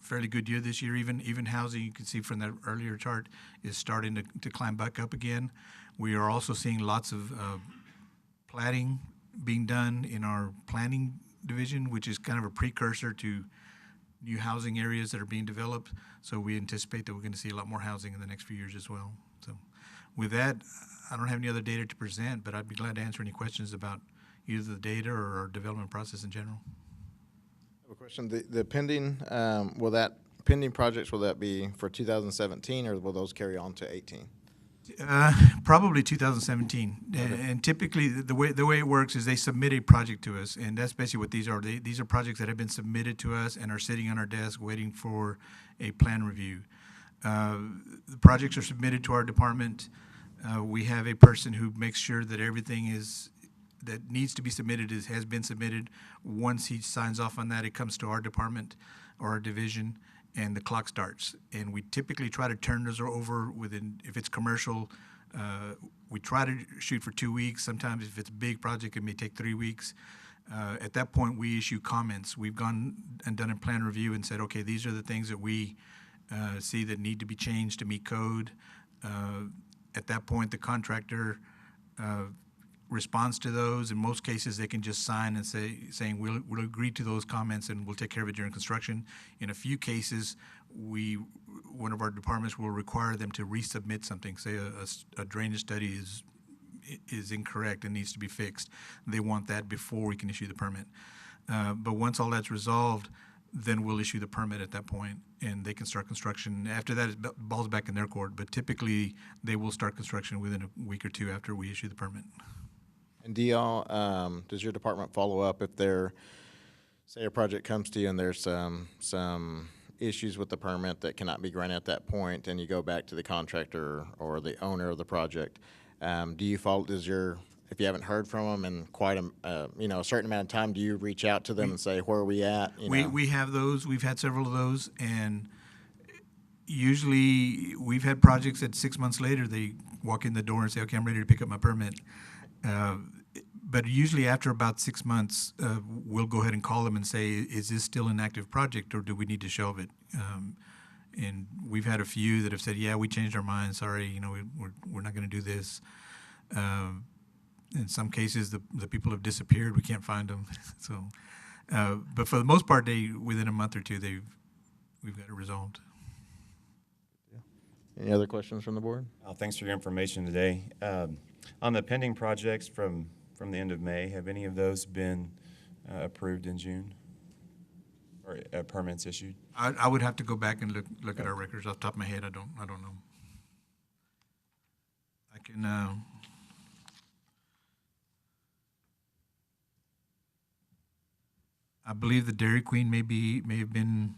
fairly good year this year. Even housing, you can see from that earlier chart, is starting to climb back up again. We are also seeing lots of platting being done in our planning division, which is kind of a precursor to new housing areas that are being developed. So we anticipate that we're going to see a lot more housing in the next few years as well. So with that, I don't have any other data to present, but I'd be glad to answer any questions about either the data or our development process in general. I have a question. The pending, pending projects, will that be for 2017 or will those carry on to 18? Probably 2017. Okay. And typically, the way it works is they submit a project to us, and that's basically what these are. These are projects that have been submitted to us and are sitting on our desk waiting for a plan review. The projects are submitted to our department. We have a person who makes sure that everything that needs to be submitted has been submitted. Once he signs off on that, it comes to our department or our division, and the clock starts. And we typically try to turn those over within, if it's commercial, we try to shoot for 2 weeks. Sometimes if it's a big project, it may take 3 weeks. At that point, we issue comments. We've gone and done a plan review and said, okay, these are the things that we see that need to be changed to meet code. At that point, the contractor responds to those. In most cases, they can just sign and saying we'll agree to those comments and we'll take care of it during construction. In a few cases, one of our departments will require them to resubmit something. Say a drainage study is incorrect and needs to be fixed. They want that before we can issue the permit. But once all that's resolved, then we'll issue the permit at that point, and they can start construction. After that, it ball's back in their court, but typically they will start construction within a week or two after we issue the permit. And do y'all, does your department follow up if say a project comes to you and there's some issues with the permit that cannot be granted at that point, and you go back to the contractor or the owner of the project? Do you follow? If you haven't heard from them in quite a certain amount of time, do you reach out to them and say, where are we at? We have those. We've had several of those, and usually we've had projects that 6 months later they walk in the door and say, okay, I'm ready to pick up my permit. But usually after about 6 months, we'll go ahead and call them and say, is this still an active project or do we need to shelve it? And we've had a few that have said, yeah, we changed our mind. Sorry, we're not going to do this. In some cases, the people have disappeared. We can't find them. So, but for the most part, within a month or two, we've got it resolved. Any other questions from the board? Thanks for your information today. On the pending projects from the end of May, have any of those been approved in June or permits issued? I would have to go back and look at our records. Off the top of my head, I don't know. I can. I believe the Dairy Queen may have been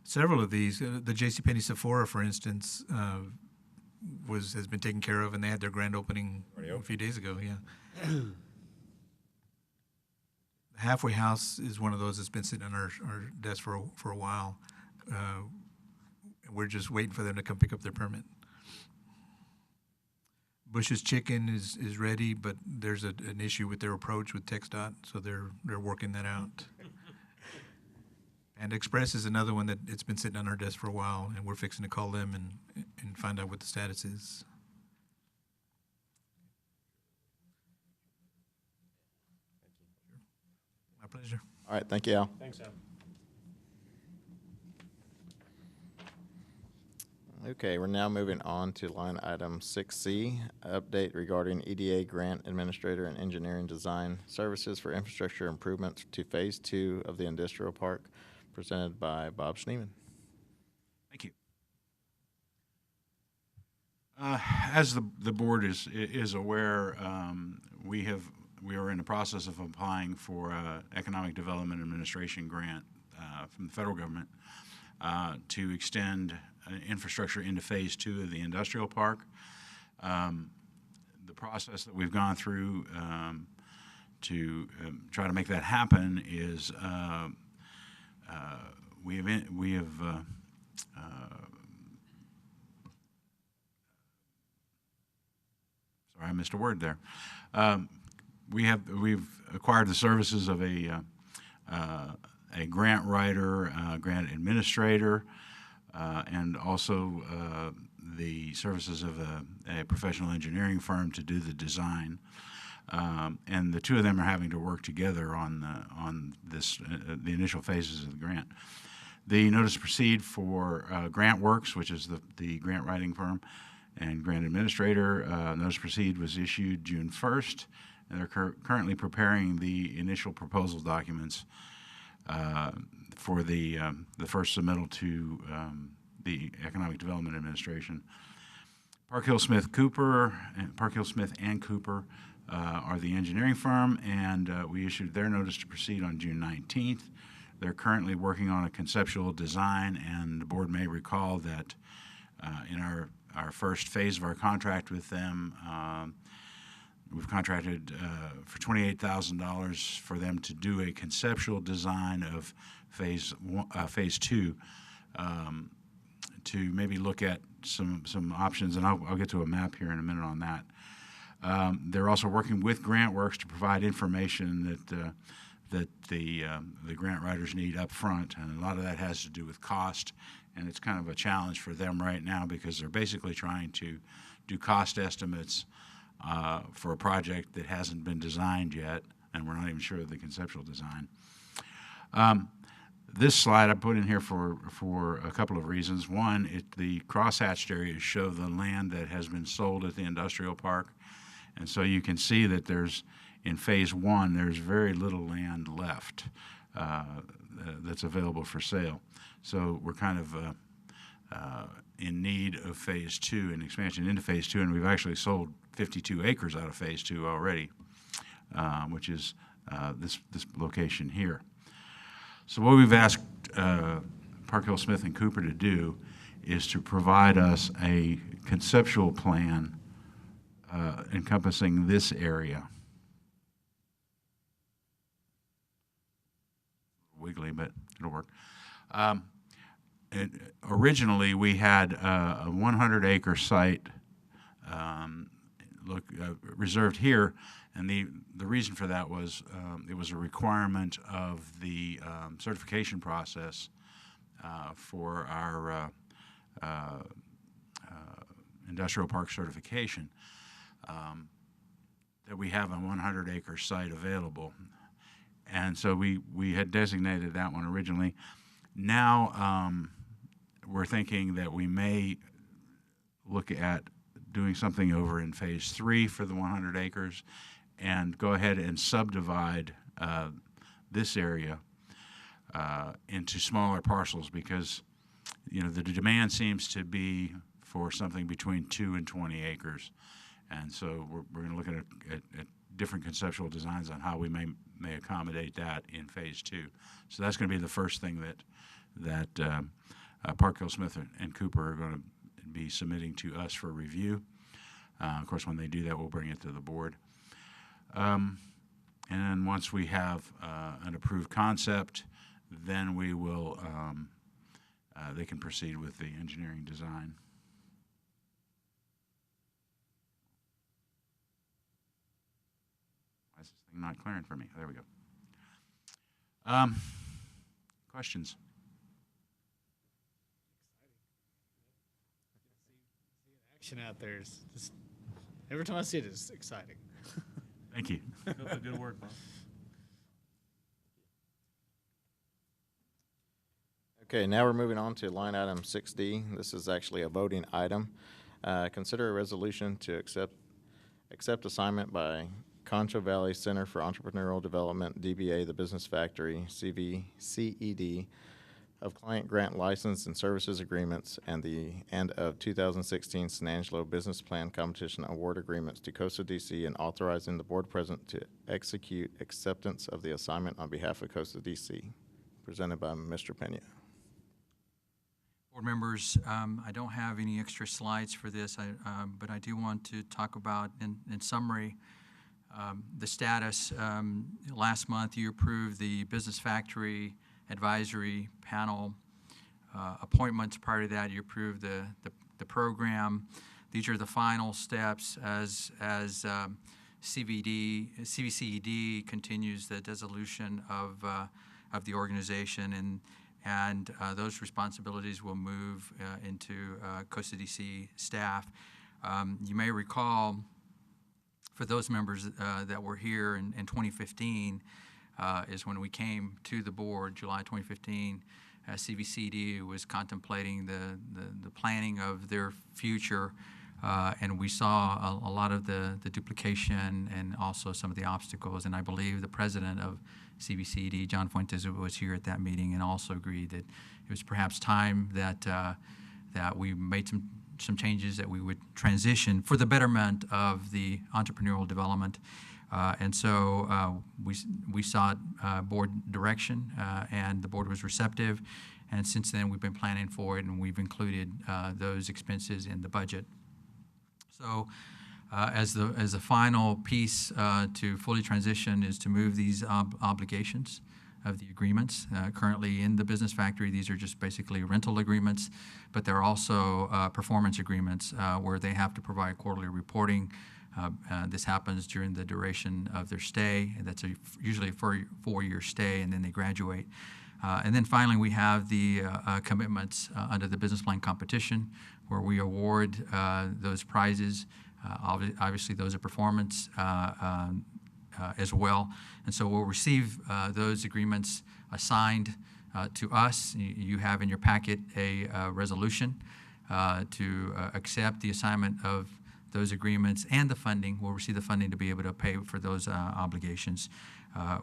several of these. The JCPenney Sephora, for instance, has been taken care of, and they had their grand opening a few days ago. Yeah. The Halfway House is one of those that's been sitting on our desk for a while. We're just waiting for them to come pick up their permit. Bush's Chicken is ready, but there's an issue with their approach with TxDOT, so they're working that out. And Express is another one that it's been sitting on our desk for a while, and we're fixing to call them and find out what the status is. My pleasure. All right, thank you, Al. Thanks, Al. Okay, we're now moving on to line item 6C, update regarding EDA grant administrator and engineering design services for infrastructure improvements to Phase 2 of the industrial park, presented by Bob Schneeman. Thank you. As the board is aware, we are in the process of applying for Economic Development Administration grant from the federal government to extend infrastructure into Phase 2 of the industrial park. The process that we've gone through to try to make that happen is we have sorry, I missed a word there. We've acquired the services of a grant writer, grant administrator, and also the services of a professional engineering firm to do the design. And the two of them are having to work together on this the initial phases of the grant. The notice to proceed for GrantWorks, which is the grant writing firm, and grant administrator, notice to proceed was issued June 1st, and they're currently preparing the initial proposal documents for the first submittal to the Economic Development Administration. Park Hill Smith and Cooper are the engineering firm, and we issued their notice to proceed on June 19th. They're currently working on a conceptual design, and the board may recall that in our first phase of our contract with them, we've contracted for $28,000 for them to do a conceptual design of phase 2 to maybe look at some options, and I'll get to a map here in a minute on that. They're also working with GrantWorks to provide information that the grant writers need up front, and a lot of that has to do with cost, and it's kind of a challenge for them right now because they're basically trying to do cost estimates for a project that hasn't been designed yet, and we're not even sure of the conceptual design. This slide I put in here for a couple of reasons. One, the crosshatched areas show the land that has been sold at the industrial park, and so you can see that there's, in Phase 1, there's very little land left that's available for sale. So we're kind of in need of Phase 2 and expansion into Phase 2, and we've actually sold 52 acres out of Phase 2 already, which is this location here. So what we've asked Park Hill Smith and Cooper to do is to provide us a conceptual plan encompassing this area. Wiggly, but it'll work. Originally, we had a 100-acre site reserved here, and the reason for that was it was a requirement of the certification process for our industrial park certification that we have a 100-acre site available. And so we had designated that one originally. Now we're thinking that we may look at doing something over in Phase 3 for the 100 acres and go ahead and subdivide this area into smaller parcels because, you know, the demand seems to be for something between 2 and 20 acres. And so we're going to look at different conceptual designs on how we may accommodate that in Phase 2. So that's going to be the first thing that Park Hill Smith and Cooper are going to be submitting to us for review. Of course, when they do that, we'll bring it to the board. And then once we have an approved concept, then we will they can proceed with the engineering design. Why is this thing not clearing for me? There we go. Questions? Action out there is just, every time I see it, it's exciting. Thank you. Good work, Bob. Okay, now we're moving on to line item 6D. This is actually a voting item. Consider a resolution to accept assignment by Concho Valley Center for Entrepreneurial Development, DBA The Business Factory, CED, of client grant license and services agreements and the end of 2016 San Angelo Business Plan Competition Award Agreements to Costa DC and authorizing the board president to execute acceptance of the assignment on behalf of Costa DC. Presented by Mr. Pena. Board members, I don't have any extra slides for this, but I do want to talk about, in summary, the status. Last month, you approved the Business Factory Advisory Panel appointments. Prior to that, you approved the program. These are the final steps as CVCED continues the dissolution of the organization, and those responsibilities will move into Costa DC staff. You may recall, for those members that were here in 2015, is when we came to the board, July 2015. CVCD was contemplating the planning of their future, and we saw a lot of the duplication and also some of the obstacles. And I believe the president of CVCD, John Fuentes, was here at that meeting and also agreed that it was perhaps time that we made some changes, that we would transition for the betterment of the entrepreneurial development. And so we sought board direction, and the board was receptive. And since then, we've been planning for it, and we've included those expenses in the budget. So as the final piece to fully transition is to move these obligations of the agreements. Currently in the Business Factory, these are just basically rental agreements, but they're also performance agreements where they have to provide quarterly reporting. This happens during the duration of their stay. That's usually a four-year stay, and then they graduate. And then finally, we have the commitments under the business plan competition, where we award those prizes. Obviously, those are performance as well. And so we'll receive those agreements assigned to us. You have in your packet a resolution to accept the assignment of those agreements and the funding. We'll receive the funding to be able to pay for those obligations.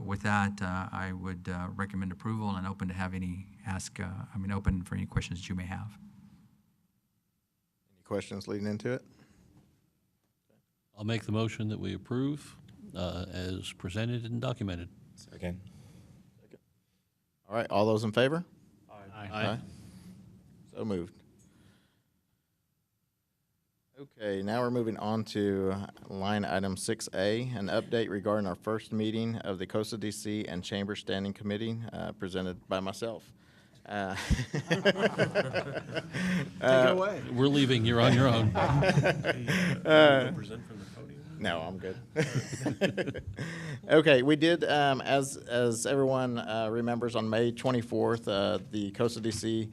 With that, I would recommend approval and open to have open for any questions that you may have. Any questions leading into it? I'll make the motion that we approve as presented and documented. Second. All right, all those in favor? Aye. So moved. Okay, now we're moving on to line item 6A, an update regarding our first meeting of the Costa DC and Chamber Standing Committee, presented by myself. Take it away. We're leaving. You're on your own. Present from the podium? No, I'm good. Okay, we did, as everyone remembers, on May 24th, the Costa DC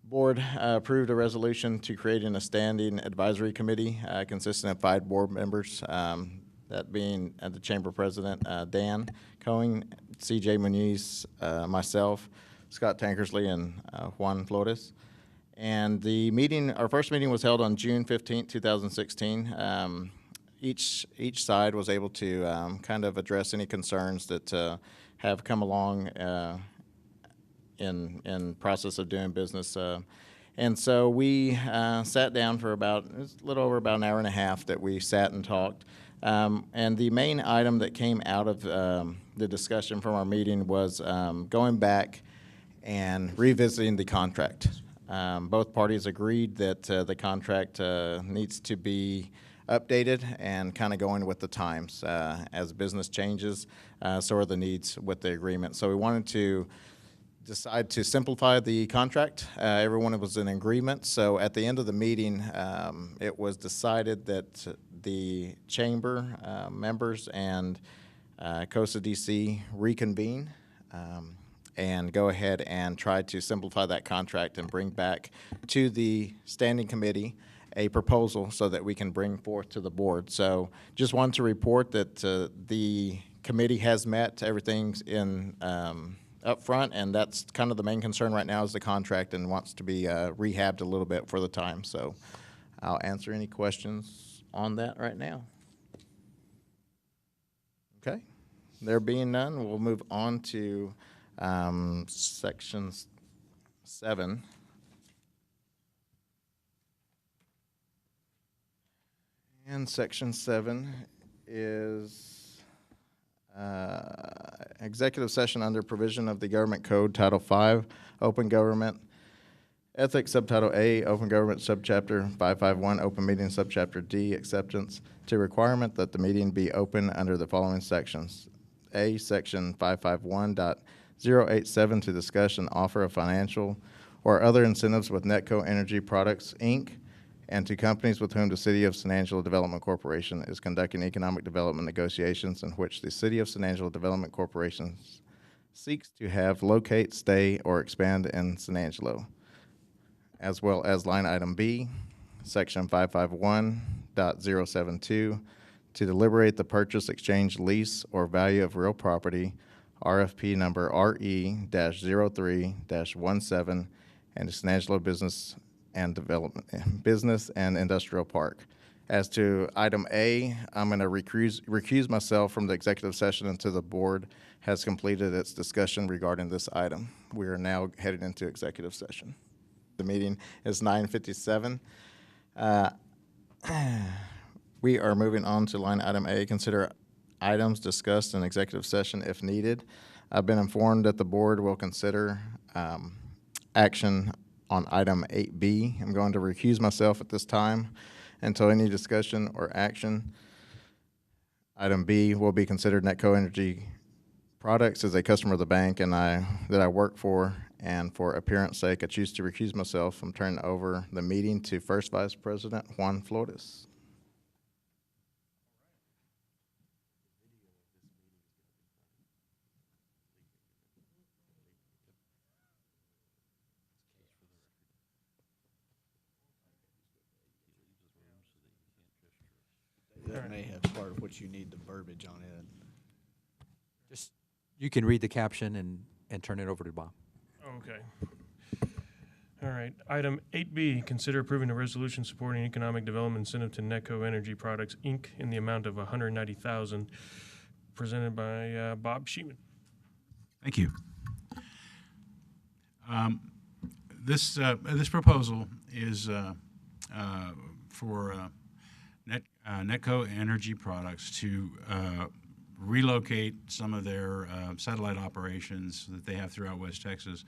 Board approved a resolution to creating a standing advisory committee consisting of 5 board members, that being the Chamber President, Dan Cohen, C.J. Muniz, myself, Scott Tankersley, and Juan Flores. And our first meeting was held on June 15th, 2016. Each side was able to kind of address any concerns that have come along in process of doing business. And so we sat down for a little over about an hour and a half that we sat and talked. And the main item that came out of the discussion from our meeting was going back and revisiting the contract. Both parties agreed that the contract needs to be updated and kind of going with the times. As business changes, so are the needs with the agreement. So we wanted to decide to simplify the contract. Everyone was in agreement. So at the end of the meeting, it was decided that the chamber members and Costa DC reconvene and go ahead and try to simplify that contract and bring back to the standing committee a proposal so that we can bring forth to the board. So just wanted to report that the committee has met. Everything's in up front, and that's kind of the main concern right now is the contract and wants to be rehabbed a little bit for the time. So I'll answer any questions on that right now. Okay. There being none, we'll move on to section 7. And section 7 is executive session under provision of the Government Code, Title 5, Open Government Ethics, Subtitle A, Open Government, Subchapter 551, Open Meeting, Subchapter D, Acceptance, to requirement that the meeting be open under the following sections. A, Section 551.087, to discuss and offer of financial or other incentives with Netco Energy Products, Inc., and to companies with whom the City of San Angelo Development Corporation is conducting economic development negotiations in which the City of San Angelo Development Corporation seeks to have locate, stay, or expand in San Angelo, as well as line item B, section 551.072, to deliberate the purchase, exchange, lease, or value of real property, RFP number RE-03-17, and the San Angelo Business and Industrial Park. As to item A, I'm going to recuse myself from the executive session until the board has completed its discussion regarding this item. We are now headed into executive session. The meeting is 9:57. We are moving on to line item A, consider items discussed in executive session if needed. I've been informed that the board will consider action on item 8B. I'm going to recuse myself at this time until any discussion or action. Item B will be considered Netco Energy Products as a customer of the bank that I work for, and for appearance sake, I choose to recuse myself. I'm turning over the meeting to First Vice President Juan Flores. That may have part of what you need the verbiage on it. Just, you can read the caption and turn it over to Bob. Okay. All right. Item 8B, consider approving a resolution supporting economic development incentive to Netco Energy Products, Inc. in the amount of $190,000, presented by Bob Sheeman. Thank you. This proposal is for Netco Energy Products to relocate some of their satellite operations that they have throughout West Texas,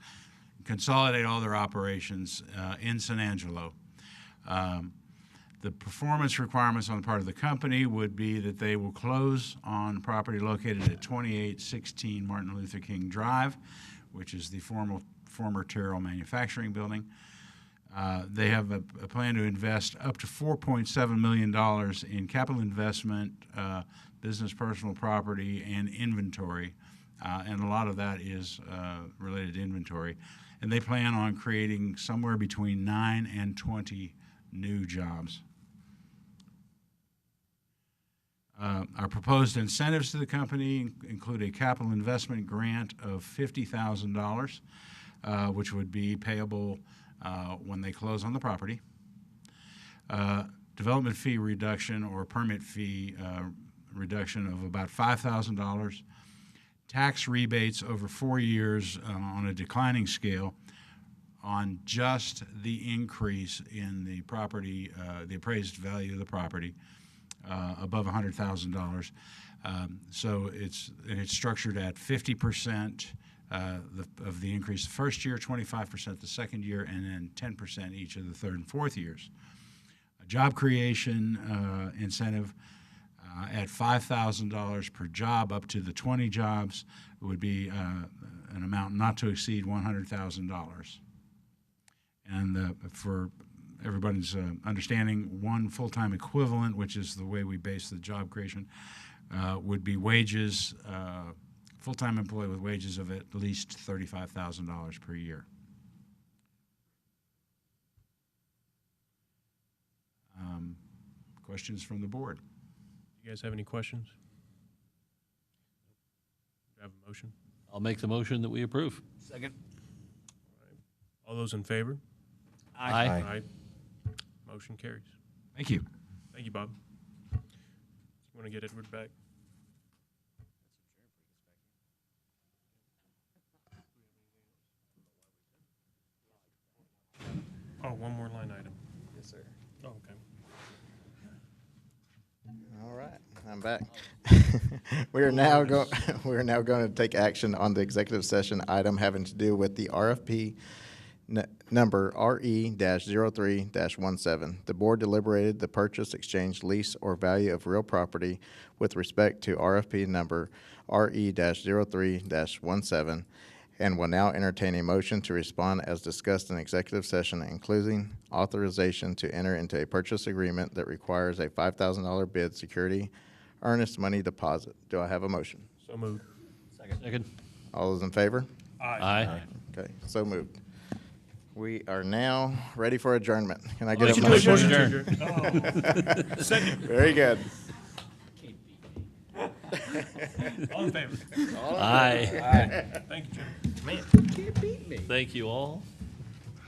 consolidate all their operations in San Angelo. The performance requirements on the part of the company would be that they will close on property located at 2816 Martin Luther King Drive, which is the former Terrell Manufacturing Building. They have a plan to invest up to $4.7 million in capital investment, business personal property, and inventory. And a lot of that is related to inventory. And they plan on creating somewhere between 9 and 20 new jobs. Our proposed incentives to the company include a capital investment grant of $50,000, which would be payable when they close on the property. Development fee reduction or permit fee reduction of about $5,000. Tax rebates over 4 years on a declining scale on just the increase in the property, the appraised value of the property, above $100,000. So it's structured at 50% of the increase the first year, 25% the second year, and then 10% each of the third and fourth years. A job creation incentive at $5,000 per job up to the 20 jobs would be an amount not to exceed $100,000. And for everybody's understanding, one full-time equivalent, which is the way we base the job creation, would be wages, full-time employee with wages of at least $35,000 per year. Questions from the board? You guys have any questions? Do I have a motion? I'll make the motion that we approve. Second. All those in favor? Aye. Aye. Motion carries. Thank you. Thank you, Bob. You want to get Edward back? Oh, one more line item. Yes, sir. Oh, okay. All right, I'm back. We are now going to take action on the executive session item having to do with the RFP number RE-03-17. The board deliberated the purchase, exchange, lease, or value of real property with respect to RFP number RE-03-17 and will now entertain a motion to respond as discussed in executive session, including authorization to enter into a purchase agreement that requires a $5,000 bid security earnest money deposit. Do I have a motion? So moved. Second. All those in favor? Aye. Okay, so moved. We are now ready for adjournment. Can I get a Motion motion? to adjourn. Oh. Second. Very good. All in favor? Aye. Thank you, Jim. Thank you all.